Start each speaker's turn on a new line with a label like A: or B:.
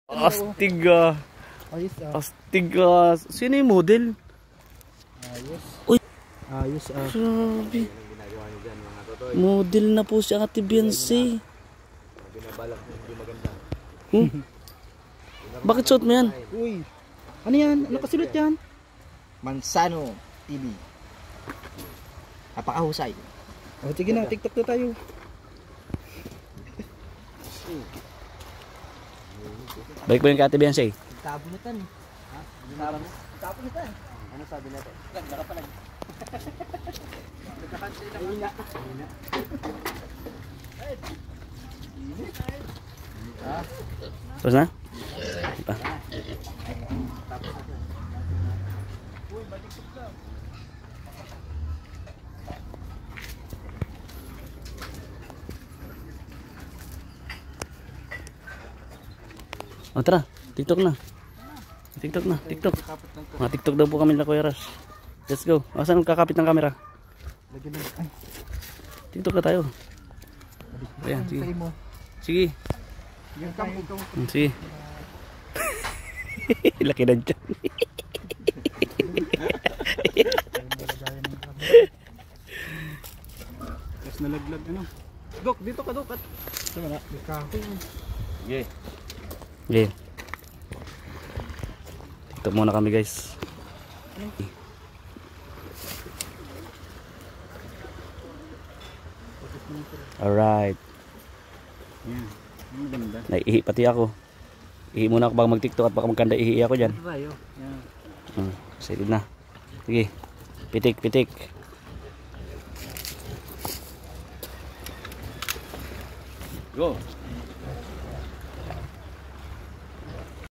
A: Astig ah.
B: Ayos ah.
A: Astig ah. Sino yung model?
B: Ayos.
A: Uy.
B: Ayos ah.
A: Grabe. Model na po si Ate Beyonce.
C: Binabalak mo hindi maganda.
A: Bakit suot mo yan?
B: Uy. Ano yan? Ano kasulat yan?
C: Mansano TV. Napakahusay.
B: O sige na, TikTok na tayo.
A: Balik mo yung kay Ate Beyonce.
C: Tabunutan eh. Ha? Tabunutan. Ano sabi natin? Nakapalag. Nagkakansay lang. Hina.
A: Tapos na? Pa. O tara, TikTok na. TikTok na, TikTok. TikTok daw po kami na Kuya Ras. Let's go. Saan kakapit ng camera? TikTok na tayo. Ayan, sige. Sige. Sige. Laki na dyan.
B: Tapos nalaglag ano. Dok, dito ka Dok. Sama na.
A: Okay. Okay. TikTok muna kami guys. Alright.
B: Yan. Ang ganda.
A: Naiihi pati ako. Ihi muna ako bago mag-TikTok at baka magkanda ihi ako dyan.
B: Tayo. Yan.
A: Sige na. Sige. Pitik, pitik.
C: Go.